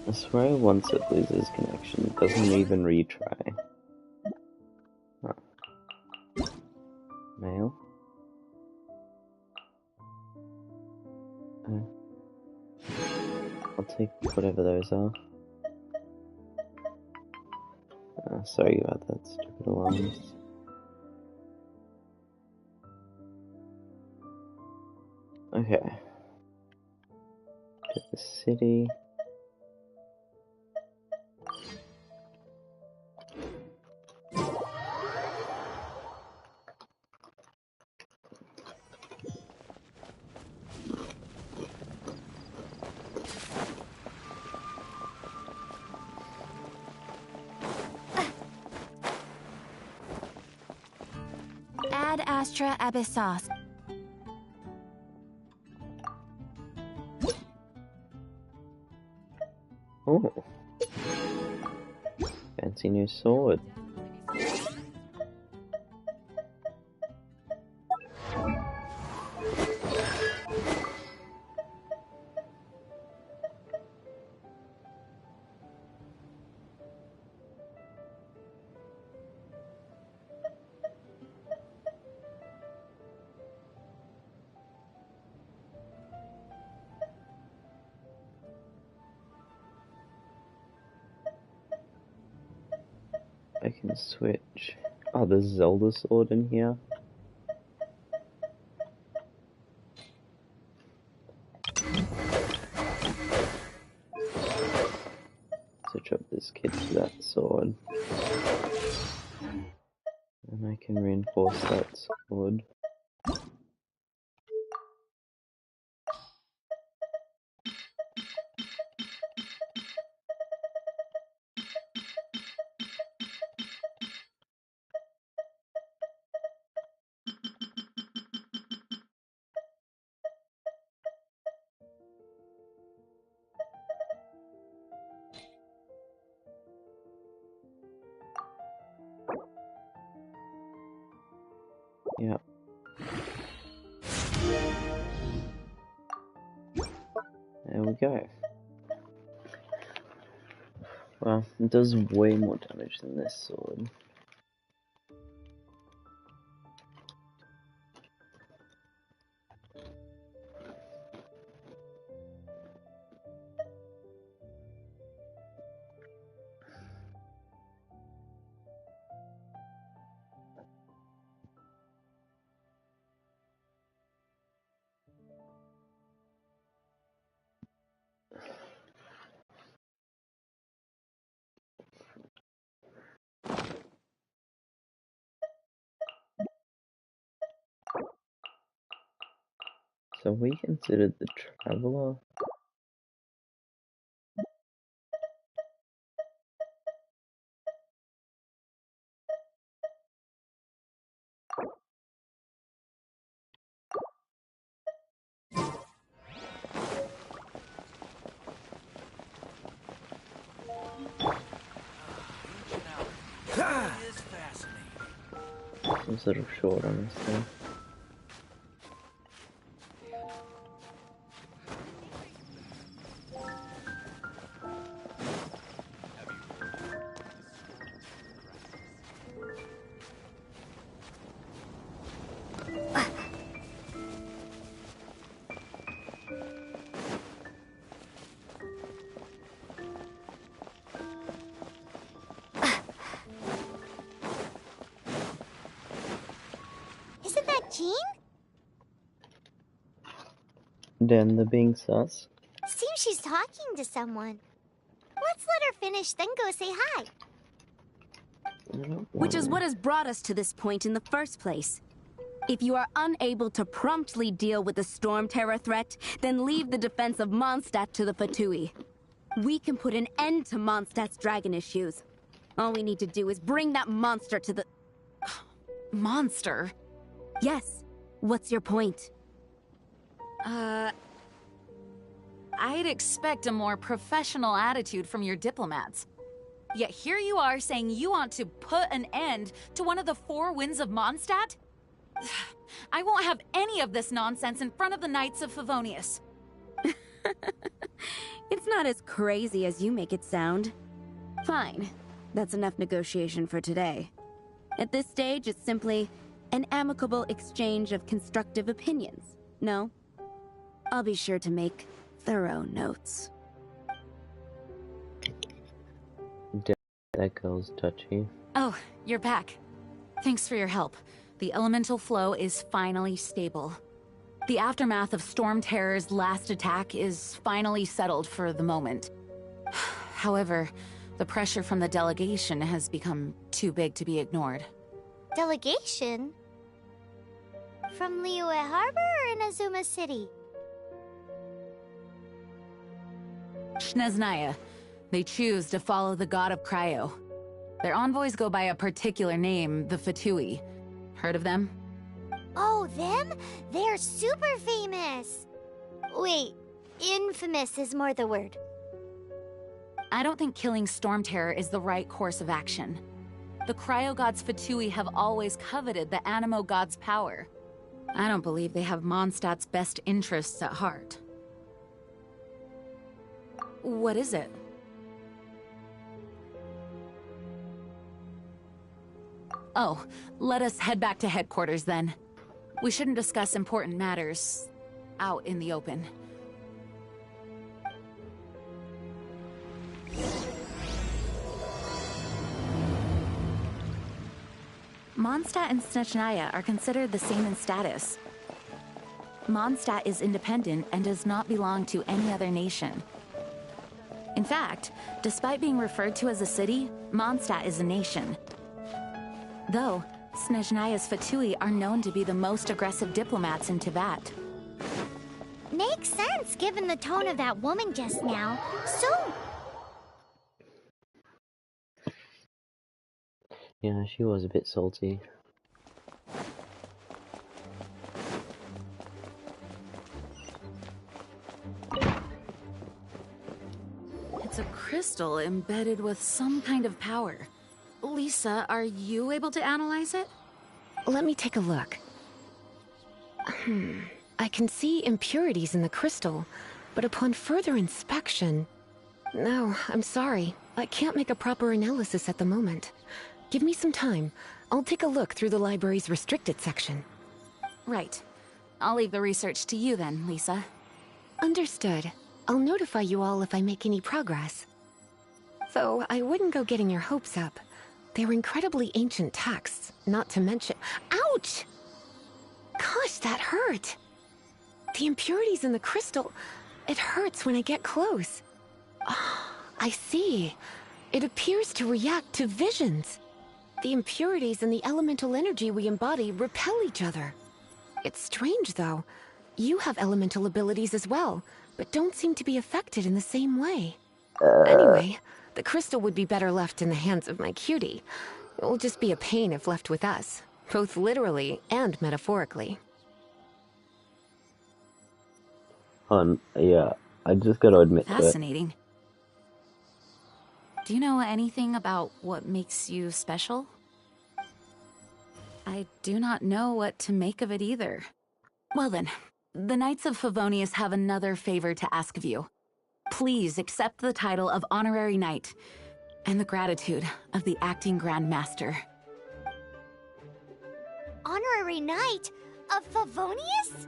I swear once it loses connection, it doesn't even retry. Huh. Mail? I'll take whatever those are. Sorry about that, stupid alarms. Okay. To the city. Ad astra abyssos. Oh. Fancy new sword. I can switch. Oh, there's Zelda sword in here. Switch up this kid to that sword. And I can reinforce that sword. Yeah. There we go. Well, it does way more damage than this sword. So we considered the Traveler. Some sort of short on this thing. Isn't that Jean? Damn, they're being sus. Seems she's talking to someone. Let's let her finish, then go say hi. Which is what has brought us to this point in the first place. If you are unable to promptly deal with the Storm Terror threat, then leave the defense of Mondstadt to the Fatui. We can put an end to Mondstadt's dragon issues. All we need to do is bring that monster to the... Monster? Yes. What's your point? I'd expect a more professional attitude from your diplomats. Yet here you are saying you want to put an end to one of the four winds of Mondstadt? I won't have any of this nonsense in front of the Knights of Favonius. It's not as crazy as you make it sound. Fine. That's enough negotiation for today. At this stage, it's simply an amicable exchange of constructive opinions. No? I'll be sure to make thorough notes. That girl's touchy. Oh, you're back. Thanks for your help. The elemental flow is finally stable. The aftermath of Storm Terror's last attack is finally settled for the moment. However, the pressure from the delegation has become too big to be ignored. Delegation? From Liyue Harbor or Inazuma City? Snezhnaya. They choose to follow the god of Cryo. Their envoys go by a particular name, the Fatui. Heard of them? Oh, them? They're super famous! Wait, infamous is more the word. I don't think killing Storm Terror is the right course of action. The Cryo God's Fatui have always coveted the Animo God's power. I don't believe they have Mondstadt's best interests at heart. What is it? Oh, let us head back to headquarters then. We shouldn't discuss important matters out in the open. Mondstadt and Snezhnaya are considered the same in status. Mondstadt is independent and does not belong to any other nation. In fact, despite being referred to as a city, Mondstadt is a nation. Though, Snezhnaya's Fatui are known to be the most aggressive diplomats in Teyvat. Makes sense given the tone of that woman just now. So... Yeah, she was a bit salty. It's a crystal embedded with some kind of power. Lisa, are you able to analyze it? Let me take a look. I can see impurities in the crystal, but upon further inspection... No, I'm sorry. I can't make a proper analysis at the moment. Give me some time. I'll take a look through the library's restricted section. Right. I'll leave the research to you then, Lisa. Understood. I'll notify you all if I make any progress. Though, I wouldn't go getting your hopes up. They're incredibly ancient texts, not to mention— Ouch! Gosh, that hurt! The impurities in the crystal— it hurts when I get close. Ah, I see. It appears to react to visions. The impurities and the elemental energy we embody repel each other. It's strange, though. You have elemental abilities as well, but don't seem to be affected in the same way. Anyway, the crystal would be better left in the hands of my cutie. It will just be a pain if left with us, both literally and metaphorically. Yeah, I just gotta admit to it. Fascinating. Do you know anything about what makes you special? I do not know what to make of it either. Well then, the Knights of Favonius have another favor to ask of you. Please accept the title of Honorary Knight and the gratitude of the Acting Grand Master. Honorary Knight of Favonius?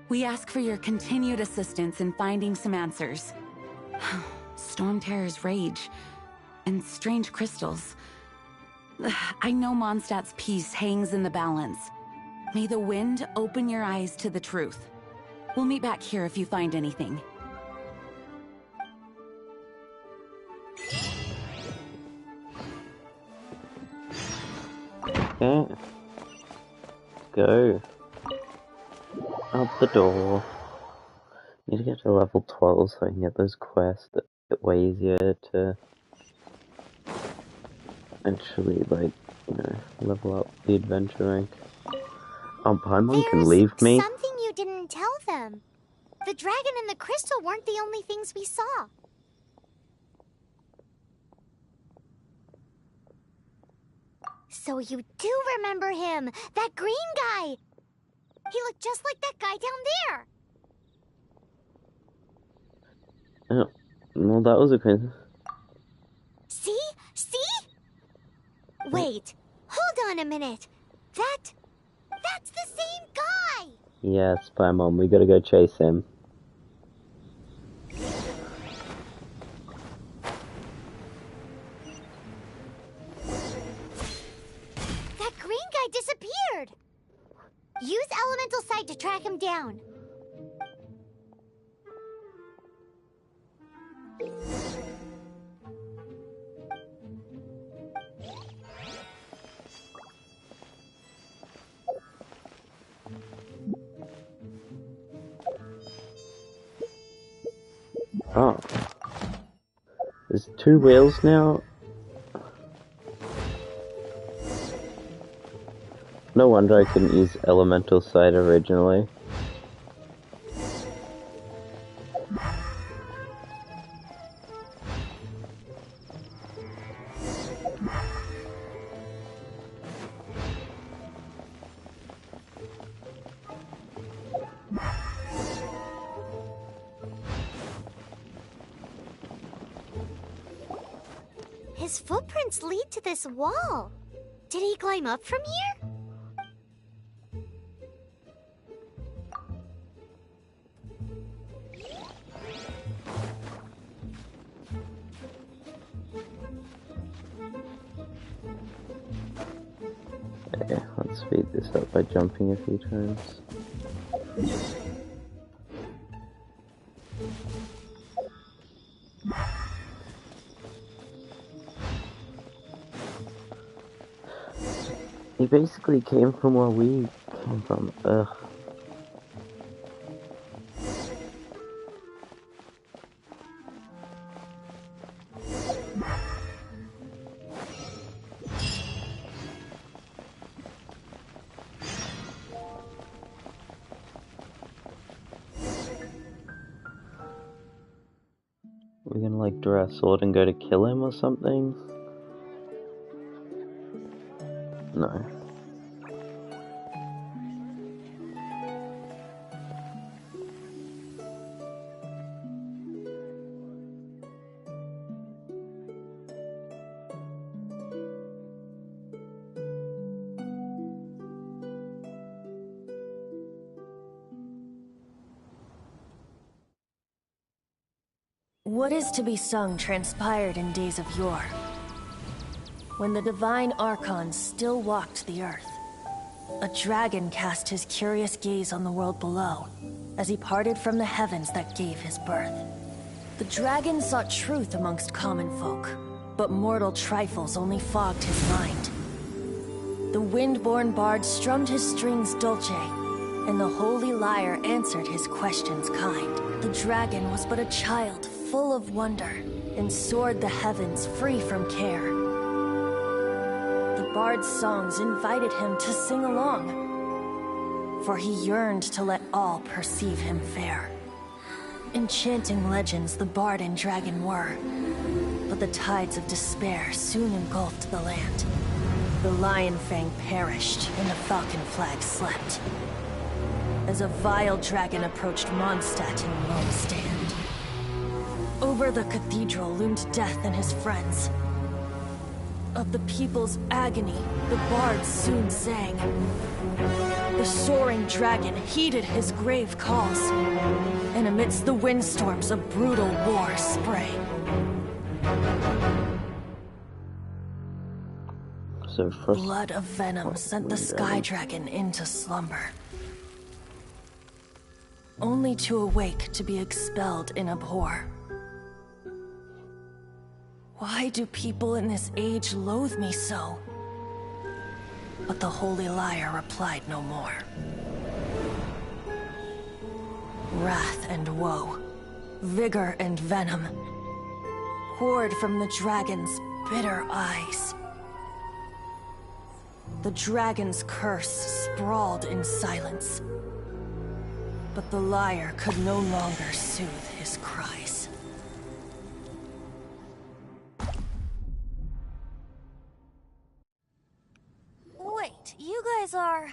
We ask for your continued assistance in finding some answers. Storm Terror's rage and strange crystals. I know Mondstadt's peace hangs in the balance. May the wind open your eyes to the truth. We'll meet back here if you find anything. Yeah. Go. Out the door. Need to get to level 12 so I can get those quests that get way easier to actually, like, you know, level up the adventure rank. Oh, Paimon can leave me? Something you didn't tell them. The dragon and the crystal weren't the only things we saw. So you do remember him, that green guy! He looked just like that guy down there! Oh, well, that was a coincidence. See? See? Wait, hold on a minute. That's the same guy! Yeah, Spy Mom, we gotta go chase him. That green guy disappeared! Use elemental sight to track him down. Oh. There's 2 wheels now? No wonder I couldn't use elemental sight originally. His footprints lead to this wall. Did he climb up from here? Okay, let's speed this up by jumping a few times. He basically came from where we came from. Ugh. We're gonna like draw our sword and go to kill him or something? No. What is to be sung transpired in days of yore, when the divine archons still walked the earth. A dragon cast his curious gaze on the world below, as he parted from the heavens that gave his birth. The dragon sought truth amongst common folk, but mortal trifles only fogged his mind. The wind-born bard strummed his strings dulce, and the holy lyre answered his questions kind. The dragon was but a child, full of wonder, and soared the heavens free from care. The bard's songs invited him to sing along, for he yearned to let all perceive him fair. Enchanting legends the bard and dragon were, but the tides of despair soon engulfed the land. The lion fang perished, and the falcon flag slept, as a vile dragon approached Mondstadt in lone stand. Over the cathedral loomed death and his friends. Of the people's agony, the bards soon sang. The soaring dragon heeded his grave calls, and amidst the windstorms a brutal war sprang. So first, Blood of venom sent the sky dragon into slumber, only to awake to be expelled in abhor. Why do people in this age loathe me so? But the holy lyre replied no more. Wrath and woe, vigor and venom, poured from the dragon's bitter eyes. The dragon's curse sprawled in silence, but the lyre could no longer soothe his cries. Wait, you guys are...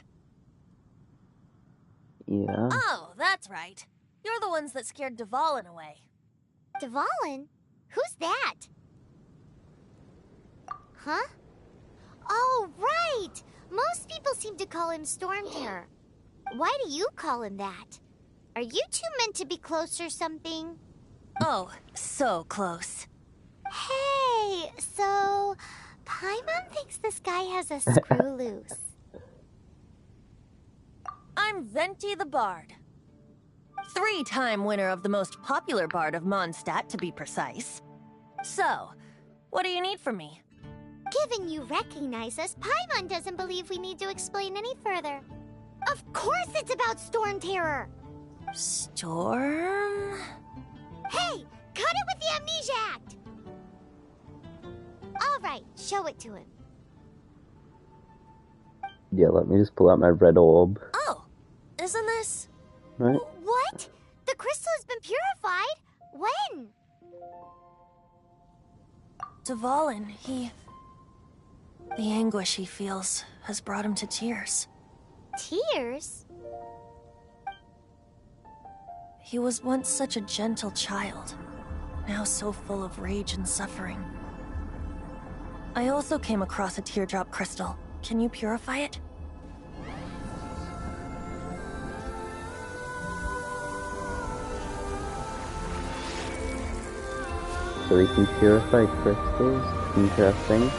yeah. Oh, that's right. You're the ones that scared Dvalin away. Dvalin? Who's that? Huh? Oh, right! Most people seem to call him Storm Terror. Why do you call him that? Are you two meant to be close or something? Oh, so close. Hey, so Paimon thinks this guy has a screw loose. I'm Venti the Bard. 3-time winner of the most popular bard of Mondstadt, to be precise. So, what do you need from me? Given you recognize us, Paimon doesn't believe we need to explain any further. Of course it's about Storm Terror! Storm? Hey, cut it with the Amnesia Act! Alright, show it to him. Yeah, let me just pull out my red orb. Oh, isn't this? Right? What? The crystal has been purified? When? Dvalin, the anguish he feels has brought him to tears. Tears? He was once such a gentle child, now so full of rage and suffering. I also came across a teardrop crystal. Can you purify it? So we can purify crystals? Interesting.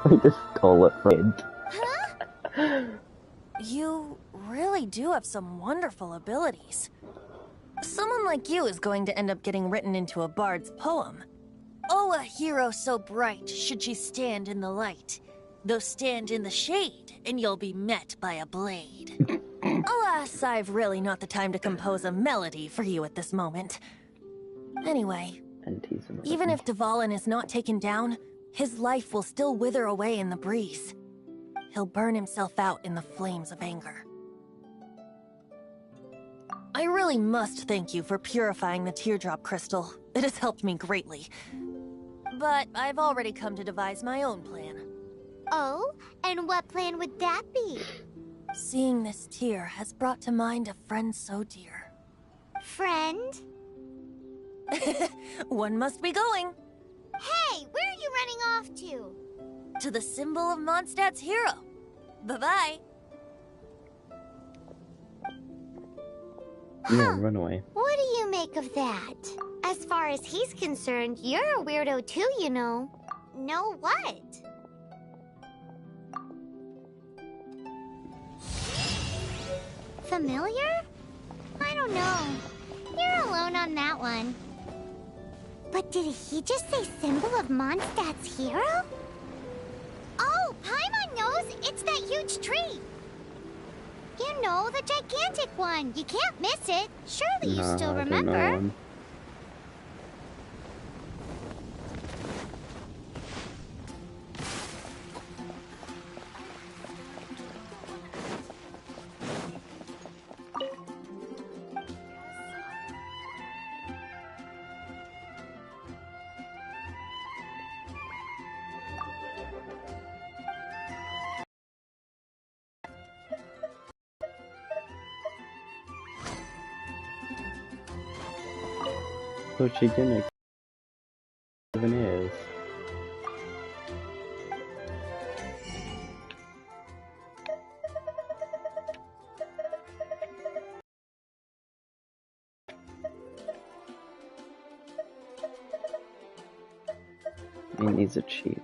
We just stole it from Huh? You really do have some wonderful abilities. Someone like you is going to end up getting written into a bard's poem. Oh, a hero so bright, should she stand in the light. Though stand in the shade, and you'll be met by a blade. Alas, I've really not the time to compose a melody for you at this moment. Anyway, even if Dvalin is not taken down, his life will still wither away in the breeze. He'll burn himself out in the flames of anger. I really must thank you for purifying the teardrop crystal. It has helped me greatly. But I've already come to devise my own plan. Oh, and what plan would that be? Seeing this tear has brought to mind a friend so dear. Friend? One must be going. Hey, where are you running off to? To the symbol of Mondstadt's hero. Bye-bye. Yeah, run away. What do you make of that? As far as he's concerned, you're a weirdo too, you know. Know what? Familiar? I don't know. You're alone on that one. But did he just say symbol of Mondstadt's hero? Oh, Paimon knows! It's that huge tree! You know, the gigantic one. You can't miss it. Surely you still I don't know remember. him. What's she gonna even is? He needs a cheat.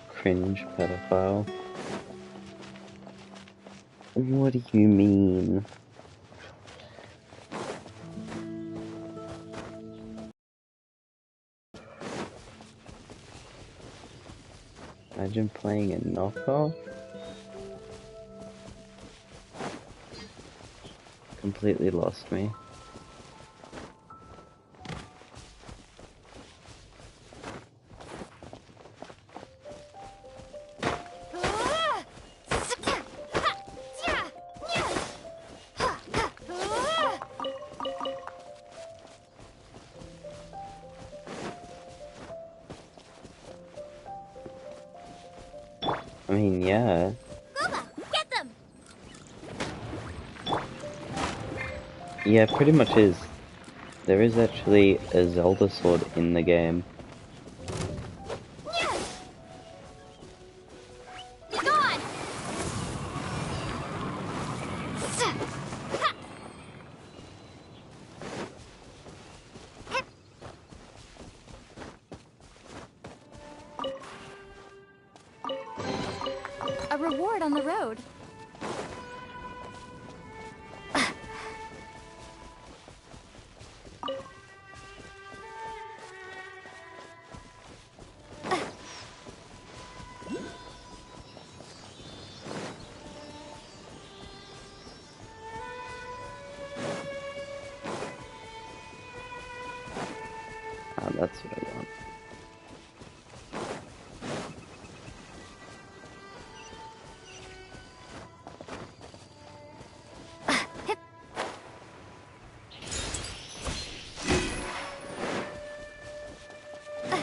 Cringe pedophile. What do you mean? Imagine playing a knockoff? Completely lost me. mean, yeah. Gooba, get them! Yeah, pretty much is. There is actually a Zelda sword in the game. Yeah. Gone! A reward on the road. Ah, that's what I want.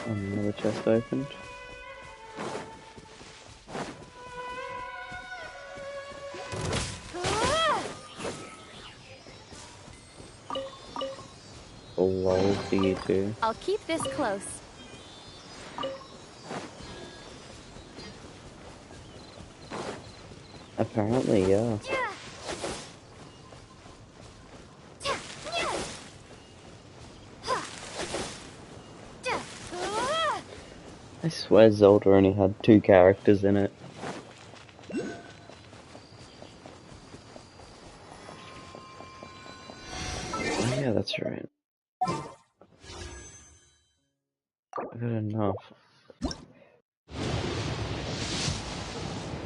Another chest opened. A lol for you too. I'll keep this close. Apparently, yeah. I swear Zelda only had 2 characters in it. Oh yeah, that's right. I got enough.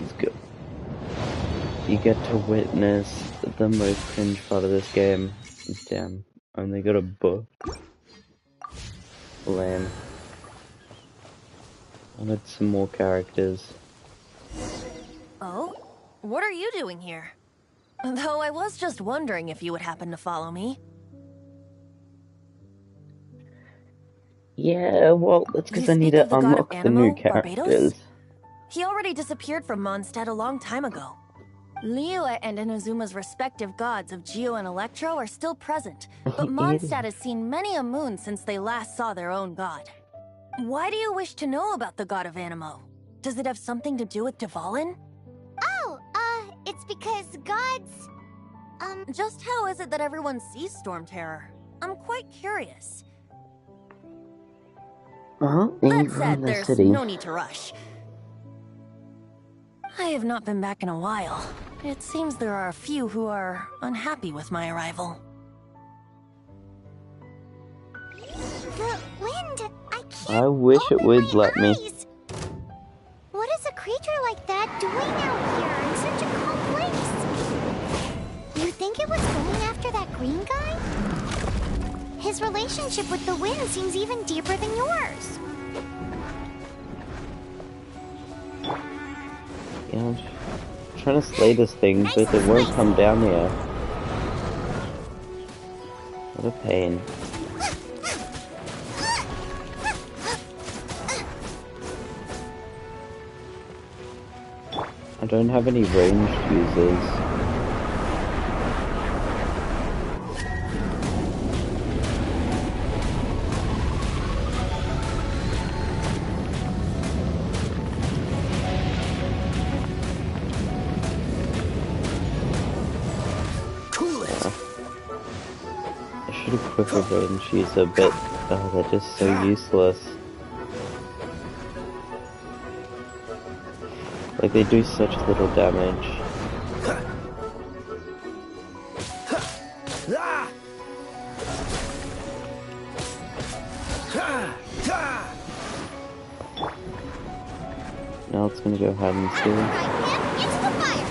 Let's go. You get to witness the most cringe part of this game. Damn, only got a book. Lame. I wanted some more characters. Oh? What are you doing here? Though I was just wondering if you would happen to follow me. Yeah, well, that's because You I need speak to of the god of unlock the new Anemo, Barbados? characters. He already disappeared from Mondstadt a long time ago. Liyue and Inazuma's respective gods of Geo and Electro are still present, but Mondstadt has seen many a moon since they last saw their own god. Why do you wish to know about the god of Anemo? Does it have something to do with Dvalin? Oh, it's because gods... Just how is it that everyone sees Storm Terror? I'm quite curious. That said, there's no need to rush. I have not been back in a while. It seems there are a few who are unhappy with my arrival. The wind! I can't I wish it open would my let me. eyes. What is a creature like that doing out here in such a calm place? You think it was going after that green guy? His relationship with the wind seems even deeper than yours. Yeah, I'm trying to slay this thing, but it won't come down here. What a pain. I don't have any ranged users. I should equip a range user, but they're just so useless. Like, they do such little damage. Now it's gonna go hide and seek. Into the fire!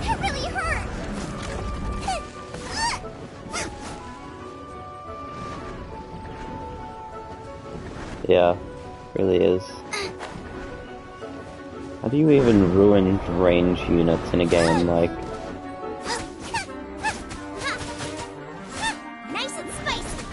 It really hurt! Yeah, really is. How do you even ruin range units in a game like... Nice and spicy!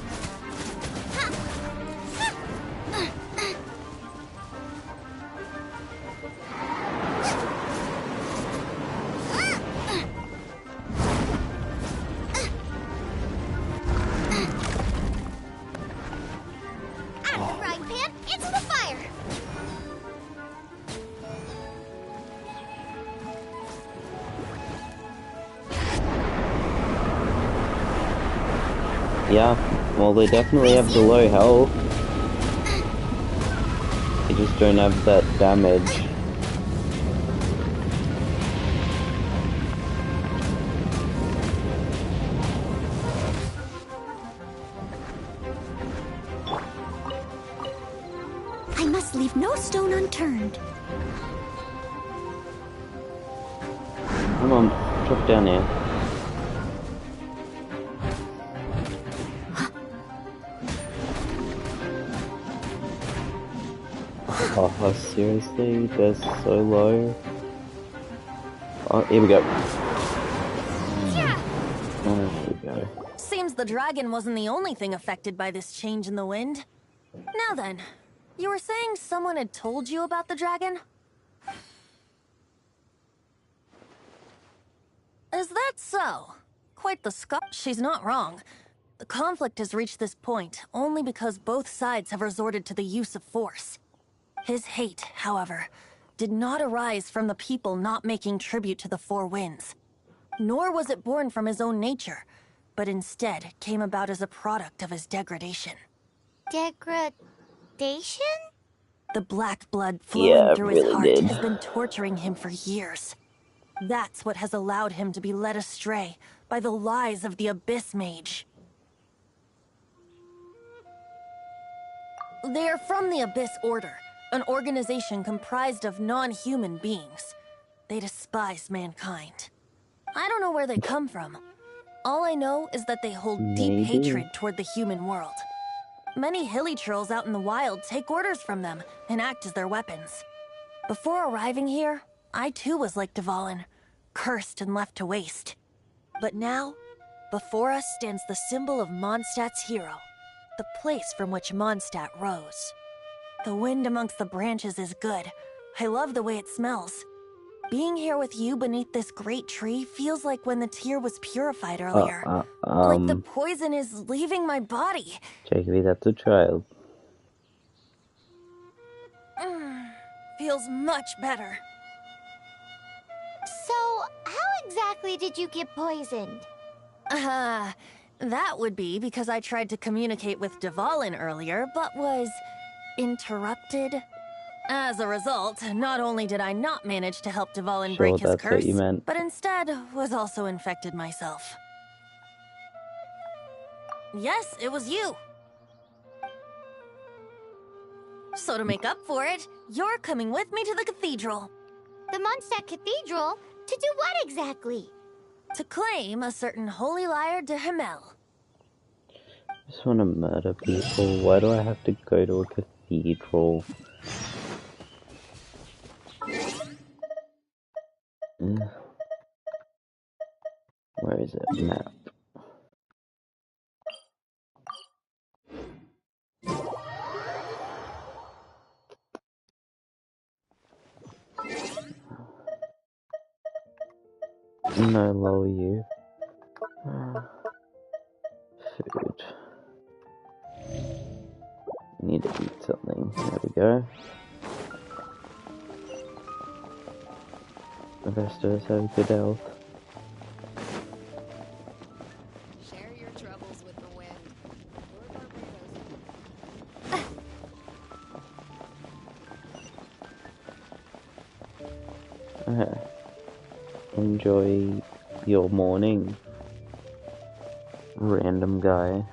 Yeah, well, they definitely have the low health. They just don't have that damage. I must leave no stone unturned. Come on, drop down here. Oh, seriously? They're so low. Oh, here we go. There we go. Seems the dragon wasn't the only thing affected by this change in the wind. Now then, you were saying someone had told you about the dragon? Is that so? Quite the She's not wrong. The conflict has reached this point only because both sides have resorted to the use of force. His hate, however, did not arise from the people not making tribute to the Four Winds. Nor was it born from his own nature, but instead came about as a product of his degradation. Degradation? The black blood flowing through his really heart did. has been torturing him for years. That's what has allowed him to be led astray by the lies of the Abyss Mage. They are from the Abyss Order, an organization comprised of non-human beings. They despise mankind. I don't know where they come from. All I know is that they hold deep hatred toward the human world. Many hilly trolls out in the wild take orders from them and act as their weapons. Before arriving here, I too was like Dvalin, cursed and left to waste. But now, before us stands the symbol of Mondstadt's hero, the place from which Mondstadt rose. The wind amongst the branches is good. I love the way it smells. Being here with you beneath this great tree feels like when the tear was purified earlier. Like the poison is leaving my body. Jacoby, that's a child. Feels much better. So, how exactly did you get poisoned? That would be because I tried to communicate with Dvalin earlier, but was interrupted. As a result, not only did I not manage to help Dvalin break his curse, but instead was also infected myself. Yes, it was you. So to make up for it, you're coming with me to the cathedral. The Mondstadt Cathedral? To do what exactly? To claim a certain holy lyre de Himmel. I just want to murder people. Why do I have to go to a cathedral? Where is it? Map. No, lower you. Food. Need to eat something. There we go. The rest of us have good health. Share your troubles with the wind. Enjoy your morning, random guy.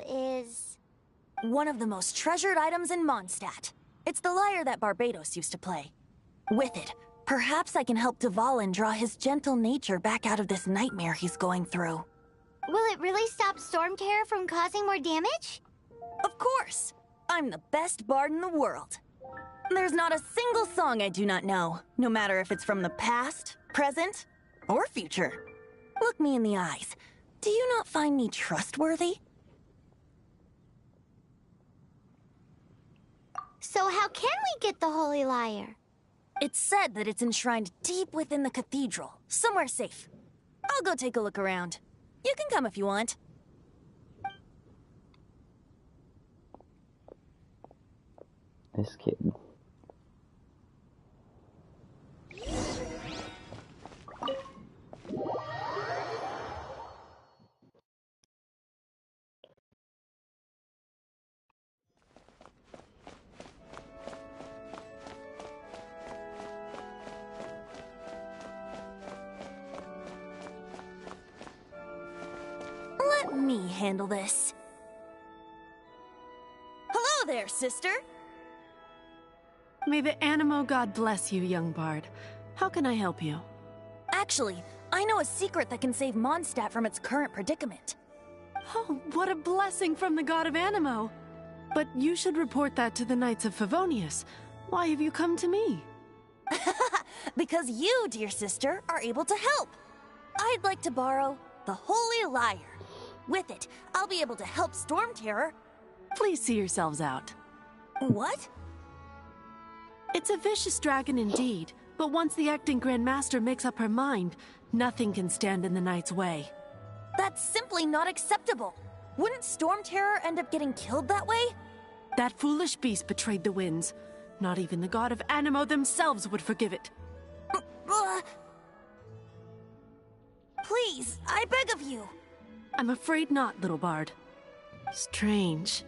Is one of the most treasured items in Mondstadt. It's the lyre that Barbatos used to play. With it, perhaps I can help Dvalin draw his gentle nature back out of this nightmare he's going through. Will it really stop Storm Terror from causing more damage? Of course! I'm the best bard in the world. There's not a single song I do not know, no matter if it's from the past, present, or future. Look me in the eyes. Do you not find me trustworthy? So how can we get the Holy Lyre? It's said that it's enshrined deep within the cathedral, somewhere safe. I'll go take a look around. You can come if you want. This kid. Let me handle this. Hello there, sister! May the lmao god bless you, young bard. How can I help you? Actually, I know a secret that can save Mondstadt from its current predicament. Oh, what a blessing from the god of lmao! But you should report that to the Knights of Favonius. Why have you come to me? Because you, dear sister, are able to help. I'd like to borrow the Holy Lyre. With it, I'll be able to help Storm Terror. Please see yourselves out. What? It's a vicious dragon indeed, but once the acting Grand Master makes up her mind, nothing can stand in the Knight's way. That's simply not acceptable. Wouldn't Storm Terror end up getting killed that way? That foolish beast betrayed the winds. Not even the god of lmao themselves would forgive it. Please, I beg of you. I'm afraid not, little bard. Strange.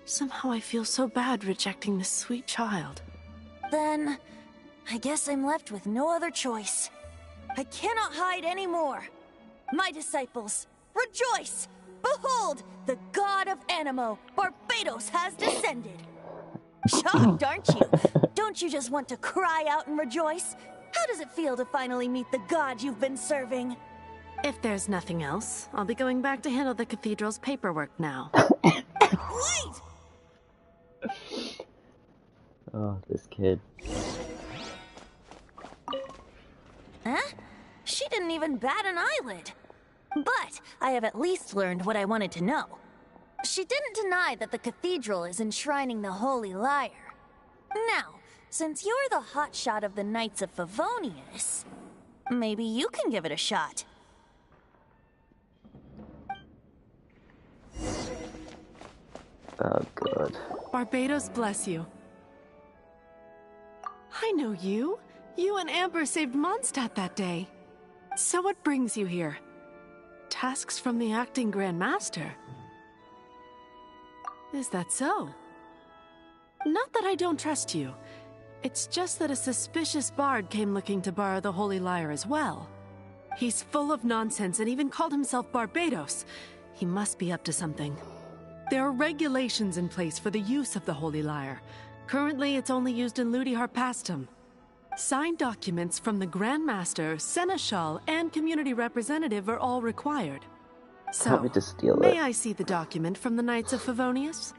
Somehow I feel so bad rejecting this sweet child. Then, I guess I'm left with no other choice. I cannot hide anymore. My disciples, rejoice! Behold, the god of lmao, Barbatos, has descended. Shocked, aren't you? Don't you just want to cry out and rejoice? How does it feel to finally meet the god you've been serving? If there's nothing else, I'll be going back to handle the cathedral's paperwork now. Wait! Oh, this kid. Huh? She didn't even bat an eyelid. But I have at least learned what I wanted to know. She didn't deny that the cathedral is enshrining the Holy Lyre. Now, since you're the hotshot of the Knights of Favonius, maybe you can give it a shot. Oh, God. Barbatos bless you. I know you. You and Amber saved Mondstadt that day. So what brings you here? Tasks from the acting Grand Master. Is that so? Not that I don't trust you. It's just that a suspicious bard came looking to borrow the Holy Lyre as well. He's full of nonsense and even called himself Barbatos. He must be up to something. There are regulations in place for the use of the Holy Lyre. Currently, it's only used in Ludi Harpastum. Signed documents from the Grand Master, Seneschal, and Community Representative are all required. So, Want me to steal may it? I see the document from the Knights of Favonius?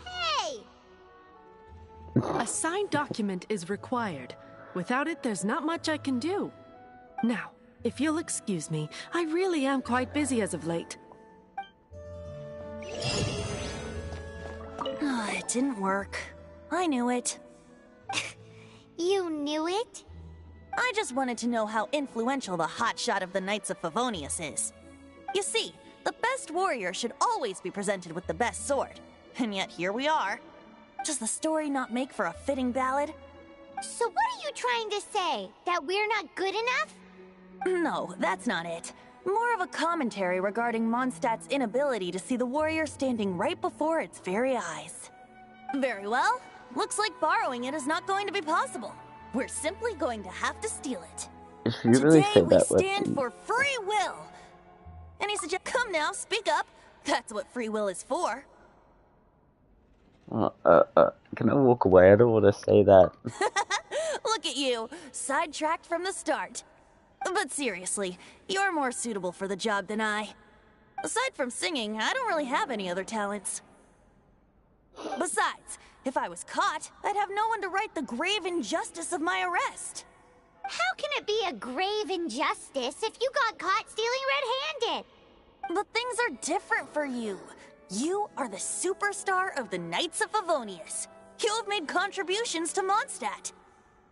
Hey! A signed document is required. Without it, there's not much I can do. Now, if you'll excuse me, I really am quite busy as of late. It didn't work. I knew it. You knew it? I just wanted to know how influential the hotshot of the Knights of Favonius is. You see, the best warrior should always be presented with the best sword. And yet here we are. Does the story not make for a fitting ballad? So what are you trying to say? That we're not good enough? No, that's not it. More of a commentary regarding Mondstadt's inability to see the warrior standing right before its very eyes. Very well. Looks like borrowing it is not going to be possible. We're simply going to have to steal it. If you really Today say we that, stand for free will. Any suggestions? Come now, speak up. That's what free will is for. Can I walk away? I don't want to say that. Look at you, sidetracked from the start. But seriously, you're more suitable for the job than I. Aside from singing, I don't really have any other talents. Besides, if I was caught, I'd have no one to right the grave injustice of my arrest. How can it be a grave injustice if you got caught stealing red-handed? But things are different for you. You are the superstar of the Knights of Favonius. You have made contributions to Mondstadt.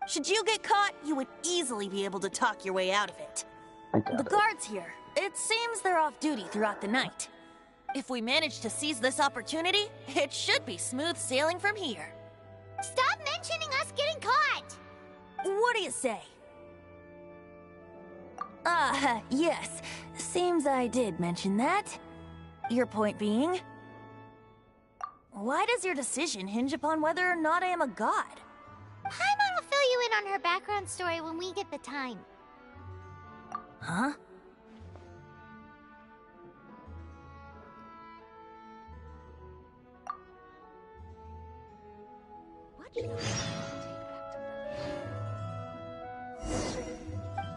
Should you get caught, you would easily be able to talk your way out of it. The guards here, it seems they're off duty throughout the night. If we manage to seize this opportunity, it should be smooth sailing from here. Stop mentioning us getting caught! What do you say? Yes. Seems I did mention that. Your point being? Why does your decision hinge upon whether or not I am a god? Paimon will fill you in on her background story when we get the time. Huh?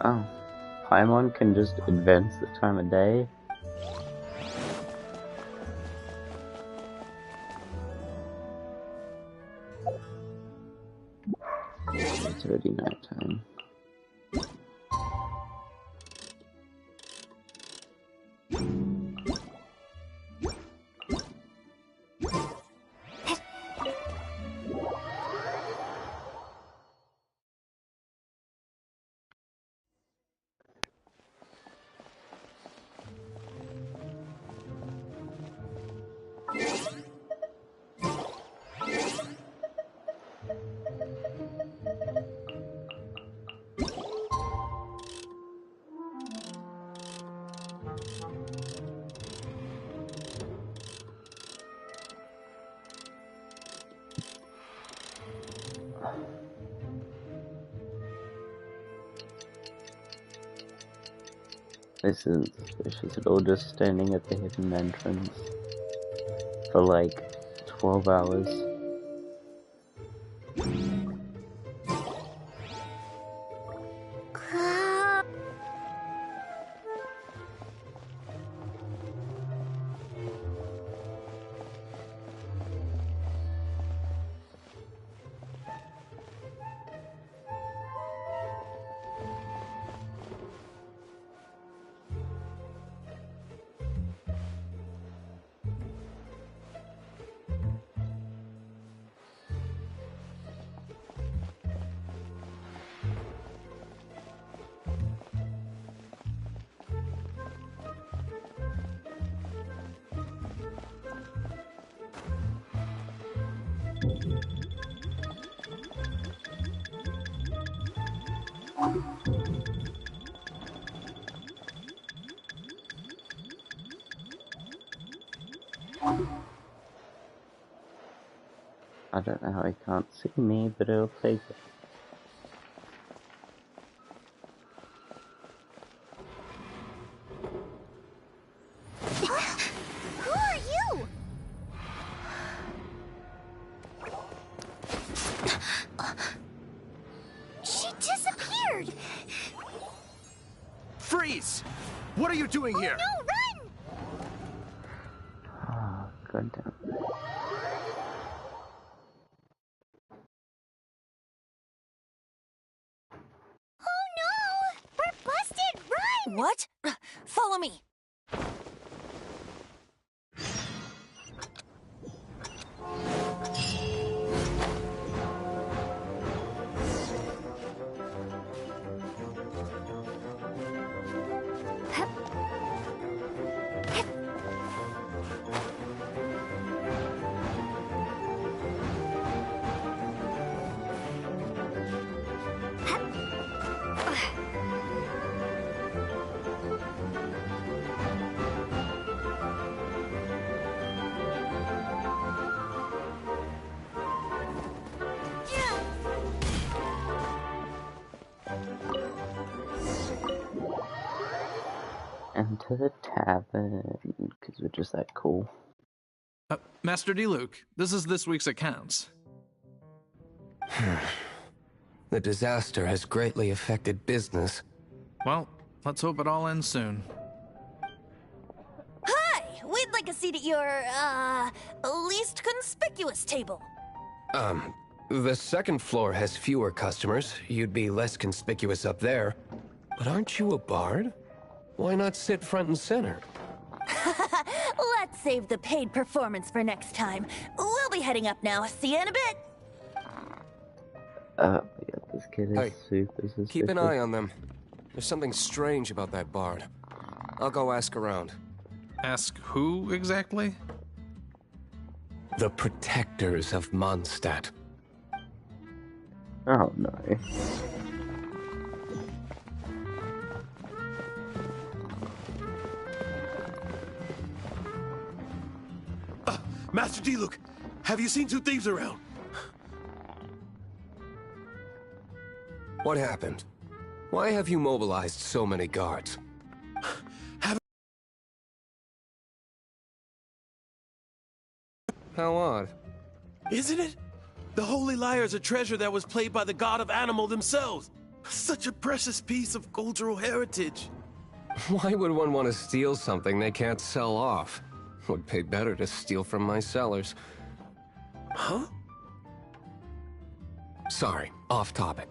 Oh. Paimon can just advance the time of day? It's already nighttime. This isn't suspicious at all, just standing at the hidden entrance for like 12 hours. I don't know how he can't see me, but it'll take it. Who are you? She disappeared! Freeze! What are you doing here? No, run! Oh, god damn. Oh no! We're busted! Run! What? Follow me. And to the tavern, because we're just that cool. Master D. Luke, this is this week's accounts. The disaster has greatly affected business. Well, let's hope it all ends soon. Hi! We'd like like a seat at your, least conspicuous table? The second floor has fewer customers. You'd be less conspicuous up there. But aren't you a bard? Why not sit front and center? Let's save the paid performance for next time. We'll be heading up now. See you in a bit. Yeah, this kid is Hey, super suspicious. Keep an eye on them. There's something strange about that bard. I'll go ask around. Ask who exactly? The protectors of Mondstadt. Oh no. Master Diluc, have you seen two thieves around? What happened? Why have you mobilized so many guards? How odd. Isn't it? The Holy Lyre is a treasure that was played by the god of animal themselves. Such a precious piece of cultural heritage. Why would one want to steal something they can't sell off? Would pay better to steal from my sellers. Huh? Sorry, off topic.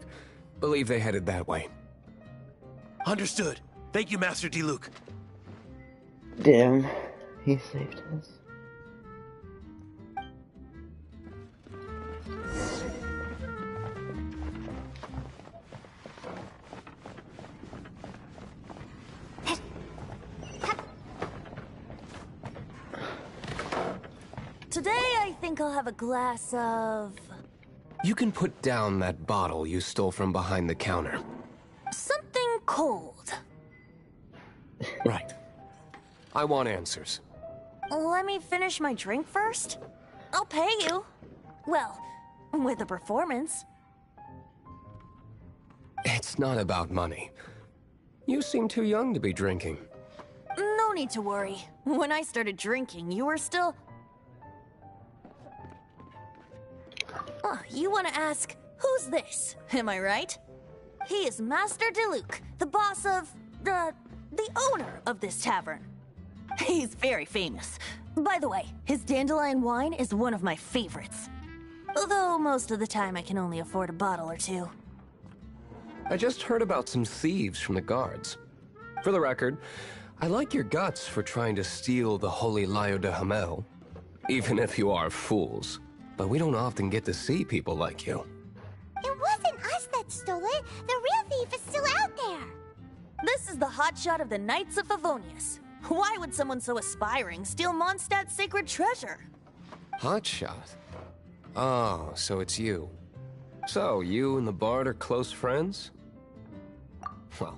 Believe they headed that way. Understood. Thank you, Master Diluc. Damn, he saved us. Today, I think I'll have a glass of... You can put down that bottle you stole from behind the counter. something cold. Right. I want answers. Let me finish my drink first. I'll pay you. Well, with a performance. It's not about money. You seem too young to be drinking. No need to worry. When I started drinking, you were still... Oh, you want to ask, who's this? Am I right? He is Master Diluc, the boss of... the owner of this tavern. He's very famous. By the way, his dandelion wine is one of my favorites. Although most of the time I can only afford a bottle or two. I just heard about some thieves from the guards. For the record, I like your guts for trying to steal the Holy Lyre de Hamel. Even if you are fools. But we don't often get to see people like you. It wasn't us that stole it. The real thief is still out there. This is the hotshot of the Knights of Favonius. Why would someone so aspiring steal Mondstadt's sacred treasure? Hotshot? Oh, so it's you. So, you and the Bard are close friends? Well,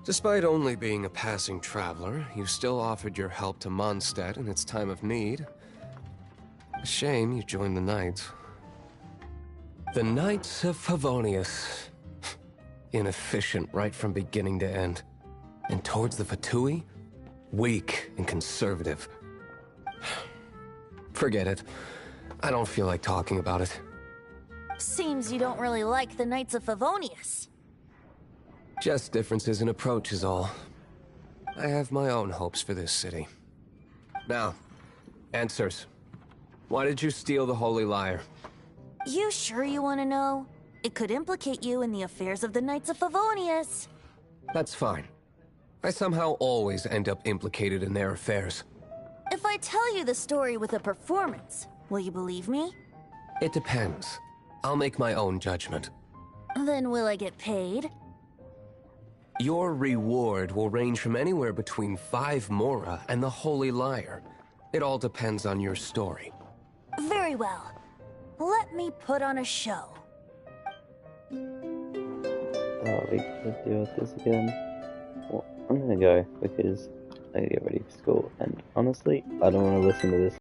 despite only being a passing traveler, you still offered your help to Mondstadt in its time of need. A shame you joined the Knights. The Knights of Favonius. Inefficient right from beginning to end. And towards the Fatui, weak and conservative. Forget it. I don't feel like talking about it. Seems you don't really like the Knights of Favonius. Just differences in approach is all. I have my own hopes for this city. Now, answers. Why did you steal the Holy Lyre? You sure you want to know? It could implicate you in the affairs of the Knights of Favonius. That's fine. I somehow always end up implicated in their affairs. If I tell you the story with a performance, will you believe me? It depends. I'll make my own judgment. Then will I get paid? Your reward will range from anywhere between 5 mora and the Holy Lyre. It all depends on your story. Very well. Let me put on a show. Oh, we could deal with this again. Well, I'm gonna go because I gotta get ready for school, and honestly, I don't want to listen to this